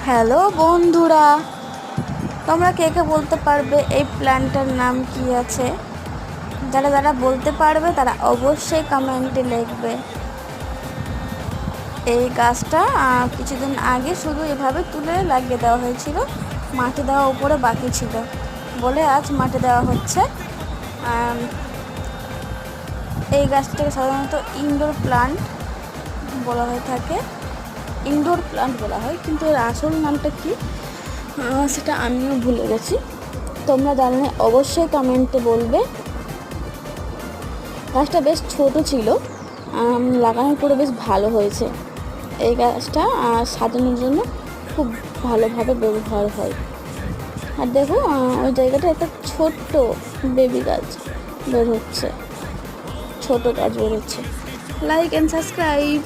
Hello বন্ধুরা, তোমরা কে কে বলতে পারবে এই প্ল্যান্টটার নাম কি আছে? যারা যারা বলতে পারবে তারা অবশ্যই কমেন্টে লিখবে। এই গাছটা কিছুদিন আগে শুধু এভাবে তুলে লাগিয়ে দেওয়া হয়েছিল, মাটি দেওয়া উপরে বাকি ছিল বলে আজ মাটি দেওয়া হচ্ছে। এই গাছটাকে সাধারণত ইনডোর প্লান্ট বলা হয়ে থাকে, ইনডোর প্লান্ট বলা হয়, কিন্তু এর আসল নামটা কি সেটা আমিও ভুলে গেছি। তোমরা জানলে অবশ্যই কমেন্টে বলবে। গাছটা বেশ ছোট ছিল, লাগানোর পরে বেশ ভালো হয়েছে। এই গাছটা সাজানোর জন্য খুব ভালোভাবে ব্যবহার হয়। আর দেখো ওই জায়গাটা একটা ছোট্ট বেবি গাছ বের হচ্ছে, ছোট গাছ বের হচ্ছে। Like and subscribe.